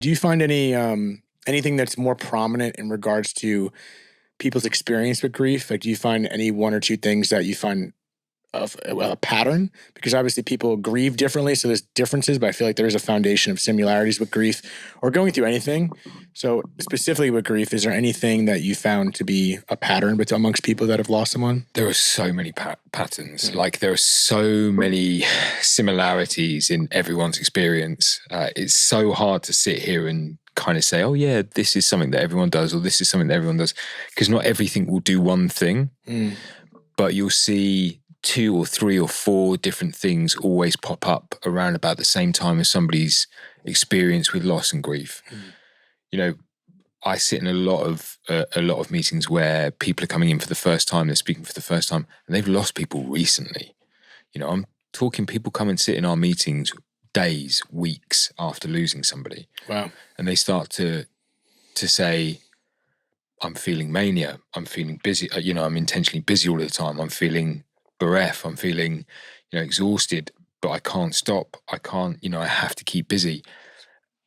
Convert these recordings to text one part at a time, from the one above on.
Do you find anything that's more prominent in regards to people's experience with grief? Like, do you find any one or two things that you find of a pattern? Because obviously people grieve differently, so there's differences, but I feel like there is a foundation of similarities with grief or going through anything. So specifically with grief, is there anything that you found to be a pattern but amongst people that have lost someone? There are so many patterns. Like, there are so many similarities in everyone's experience. It's so hard to sit here and kind of say, oh yeah, this is something that everyone does, or this is something that everyone does, because not everything will do one thing. But you'll see 2 or 3 or 4 different things always pop up around about the same time as somebody's experience with loss and grief. You know, I sit in a lot of meetings where people are coming in for the first time, they're speaking for the first time, and they've lost people recently. You know, I'm talking people come and sit in our meetings days, weeks after losing somebody. Wow. And they start to say, I'm feeling mania, I'm feeling busy, I'm intentionally busy all the time, I'm feeling bereft, I'm feeling, exhausted, but I can't stop. I can't, I have to keep busy.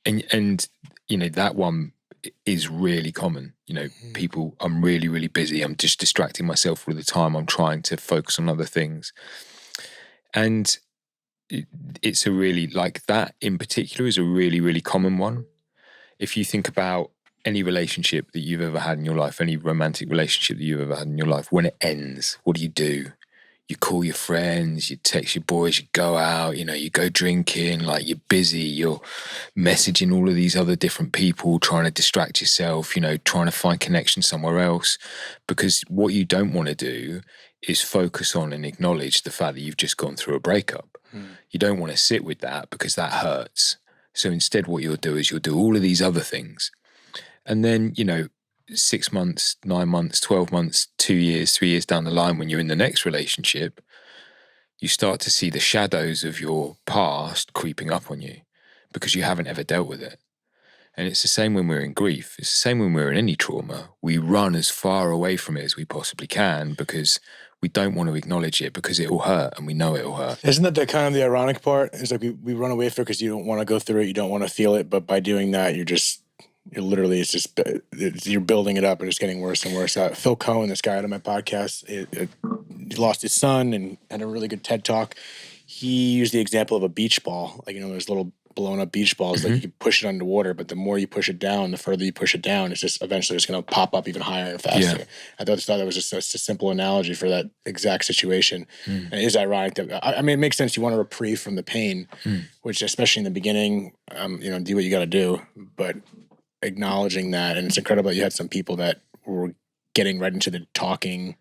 And that one is really common. People, I'm really, really busy. I'm just distracting myself all the time. I'm trying to focus on other things. And it's a really, like, that in particular is a really, really common one. If you think about any relationship that you've ever had in your life, any romantic relationship that you've ever had in your life, when it ends, what do? You call your friends, you text your boys, you go out, you go drinking, like, you're busy, you're messaging all of these other different people, trying to distract yourself, trying to find connection somewhere else. Because what you don't want to do is focus on and acknowledge the fact that you've just gone through a breakup. You don't want to sit with that because that hurts. So instead what you'll do is you'll do all of these other things. And then, 6 months, 9 months, 12 months, 2 years, 3 years down the line, when you're in the next relationship, you start to see the shadows of your past creeping up on you because you haven't ever dealt with it. And it's the same when we're in grief. It's the same when we're in any trauma. We run as far away from it as we possibly can because we don't want to acknowledge it because it will hurt, and we know it will hurt. Isn't that kind of the ironic part? It's like we run away from it because you don't want to go through it, you don't want to feel it, but by doing that, you're building it up and it's getting worse and worse. Phil Cohen, this guy out of my podcast, he lost his son and had a really good TED Talk. He used the example of a beach ball. Like, those little blown up beach balls, like, you can push it underwater, but the more you push it down, the further you push it down, it's just eventually it's going to pop up even higher and faster. Yeah. I thought that was just a simple analogy for that exact situation. And it is ironic that, it makes sense. You want a reprieve from the pain, which, especially in the beginning, do what you got to do, but acknowledging that. And it's incredible that you had some people that were getting right into the talking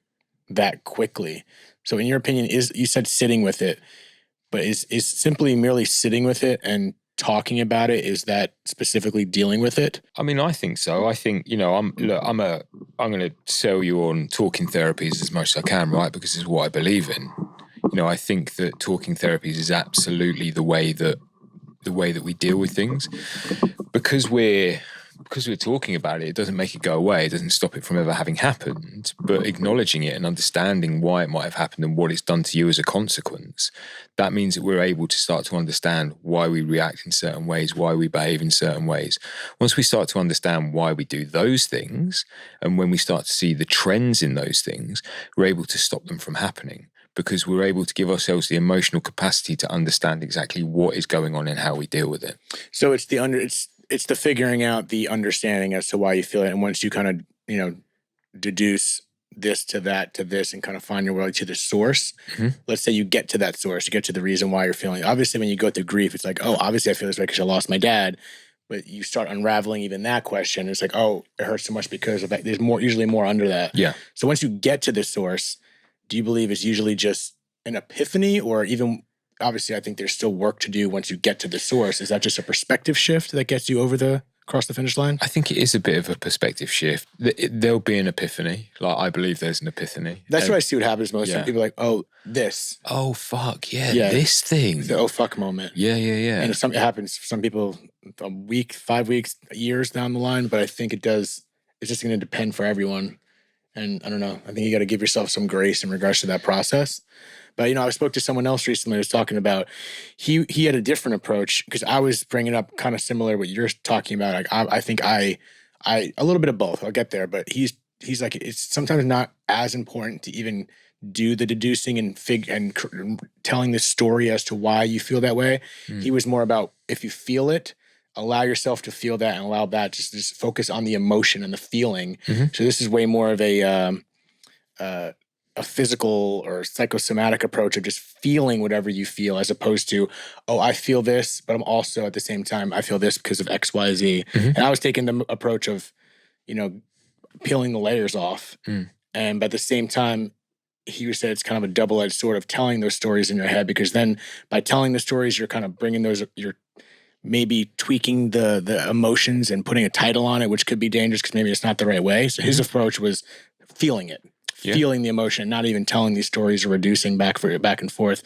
that quickly. So in your opinion, you said sitting with it, but is simply merely sitting with it and talking about it, is that specifically dealing with it? I think so. I think, I'm going to sell you on talking therapies as much as I can, right? Because it's what I believe in. I think that talking therapies is absolutely the way that we deal with things. Because we're talking about it, it doesn't make it go away. It doesn't stop it from ever having happened. But acknowledging it and understanding why it might have happened and what it's done to you as a consequence, that means that we're able to start to understand why we react in certain ways, why we behave in certain ways. Once we start to understand why we do those things, and when we start to see the trends in those things, we're able to stop them from happening, because we're able to give ourselves the emotional capacity to understand exactly what is going on and how we deal with it. So it's the figuring out the understanding as to why you feel it. And once you kind of, deduce this to that to this and kind of find your way to the source, let's say you get to that source, you get to the reason why you're feeling. Obviously, when you go through grief, it's like, oh, obviously I feel this way because I lost my dad. But you start unraveling even that question. It's like, oh, it hurts so much because of that. There's usually more under that. Yeah. So once you get to the source, do you believe it's usually just an epiphany, or even, obviously I think there's still work to do once you get to the source? Is that just a perspective shift that gets you across the finish line? I think it is a bit of a perspective shift. There'll be an epiphany. Like, I believe there's an ephany. That's where I see what happens most. Yeah. People are like, oh, this. Oh, fuck, yeah, this thing. The oh, fuck moment. Yeah. And it happens for some people a week, 5 weeks, years down the line, but I think it's just going to depend for everyone. And I don't know, I think you got to give yourself some grace in regards to that process. But, I spoke to someone else recently who was talking about, he had a different approach, because I was bringing up kind of similar what you're talking about. Like, I think I a little bit of both. I'll get there, but he's like, it's sometimes not as important to even do the deducing and telling the story as to why you feel that way. He was more about, if you feel it, allow yourself to feel that, and allow that, just focus on the emotion and the feeling. So this is way more of a physical or psychosomatic approach of just feeling whatever you feel, as opposed to, oh, I feel this, but I'm also at the same time, I feel this because of X, Y, Z. And I was taking the approach of, peeling the layers off. And by the same time, he said it's kind of a double-edged sword of telling those stories in your head, because then by telling the stories, you're kind of bringing those, you're maybe tweaking the emotions and putting a title on it, which could be dangerous because maybe it's not the right way. So his approach was feeling it. Yeah. Feeling the emotion, not even telling these stories or reducing back and forth.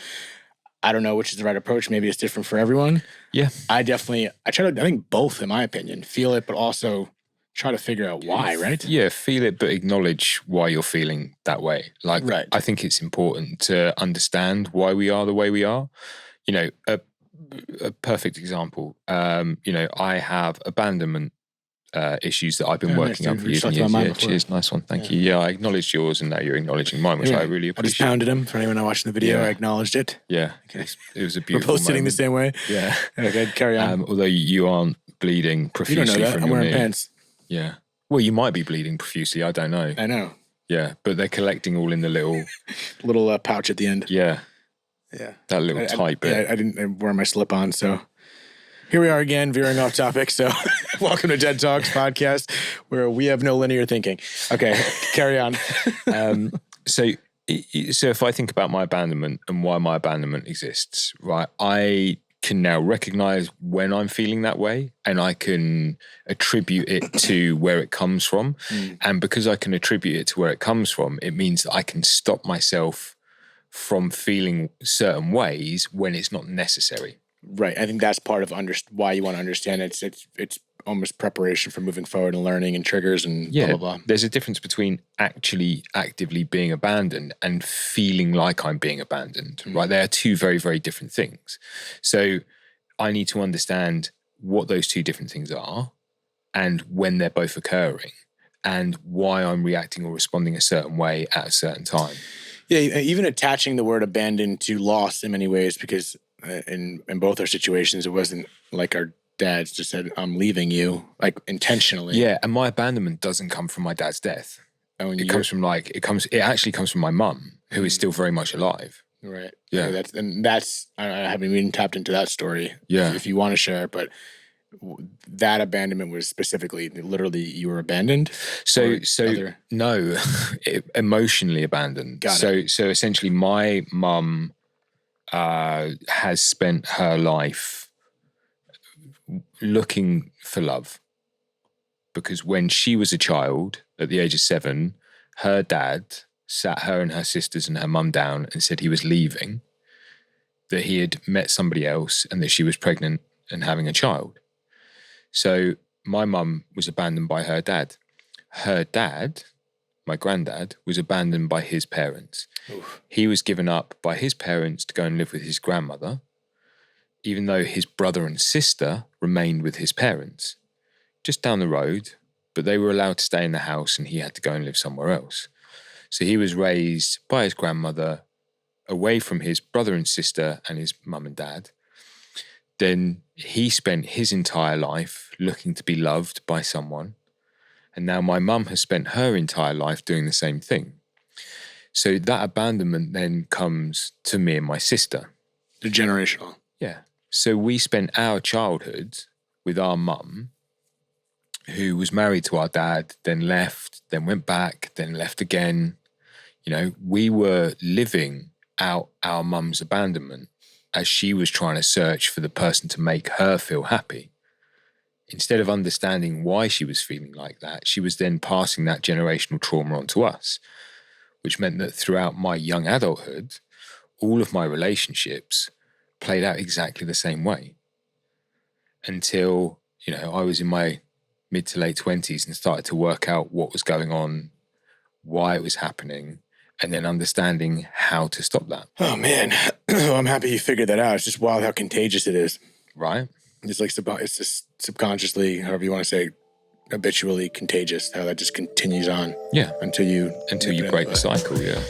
I don't know which is the right approach. Maybe it's different for everyone. Yeah. I think both, in my opinion, feel it, but also try to figure out why, right? Yeah, feel it, but acknowledge why you're feeling that way. Like, right. I think it's important to understand why we are the way we are. A perfect example, I have abandonment issues that I've been working on for years and years. Yeah, cheers, nice one, thank you. Yeah, I acknowledged yours, and now you're acknowledging mine, which I really appreciate. I just pounded him for anyone not watching the video. I acknowledged it. Yeah, okay. It was a beautiful. We're both sitting the same way. Yeah. Okay, carry on. Although you aren't bleeding profusely. You don't know that. I'm wearing pants. Yeah. Well, you might be bleeding profusely. I don't know. I know. Yeah, but they're collecting all in the little pouch at the end. Yeah. Yeah. That little tight bit. I didn't wear my slip-on, so. Here we are again, veering off topic. So, welcome to Dead Talks podcast, where we have no linear thinking. Okay, carry on. So if I think about my abandonment and why my abandonment exists, right, I can now recognize when I'm feeling that way, and I can attribute it to where it comes from. And because I can attribute it to where it comes from, it means that I can stop myself from feeling certain ways when it's not necessary. Right. I think that's part of why you want to understand it. It's almost preparation for moving forward and learning and triggers and blah, blah, blah. There's a difference between actually actively being abandoned and feeling like I'm being abandoned, right? They are two very, very different things. So I need to understand what those two different things are and when they're both occurring and why I'm reacting or responding a certain way at a certain time. Yeah, even attaching the word abandoned to loss in many ways, because in both our situations, it wasn't like our dads just said, I'm leaving you, like intentionally. Yeah, and my abandonment doesn't come from my dad's death. It actually comes from my mum, who is still very much alive. Right. Yeah. I haven't even tapped into that story. Yeah. If you want to share it, but that abandonment was specifically, literally, you were abandoned? No, emotionally abandoned. Got it. So essentially my mum has spent her life looking for love, because when she was a child at the age of 7, her dad sat her and her sisters and her mum down and said he was leaving, that he had met somebody else and that she was pregnant and having a child. So my mum was abandoned by her dad. Her dad, my granddad, was abandoned by his parents. Oof. He was given up by his parents to go and live with his grandmother, even though his brother and sister remained with his parents, just down the road, but they were allowed to stay in the house and he had to go and live somewhere else. So he was raised by his grandmother, away from his brother and sister and his mum and dad. Then he spent his entire life looking to be loved by someone. And now my mum has spent her entire life doing the same thing. So that abandonment then comes to me and my sister. The generational. Yeah. So we spent our childhood with our mum, who was married to our dad, then left, then went back, then left again. We were living out our mum's abandonment as she was trying to search for the person to make her feel happy. Instead of understanding why she was feeling like that, she was then passing that generational trauma on to us, which meant that throughout my young adulthood, all of my relationships played out exactly the same way. Until, I was in my mid to late 20s and started to work out what was going on why it was happening, and then understanding how to stop that. Oh man, well, I'm happy you figured that out. It's just wild how contagious it is. Right? It's like it's just subconsciously, however you want to say, habitually contagious. How that just continues on. Yeah. Until you break the cycle. Yeah.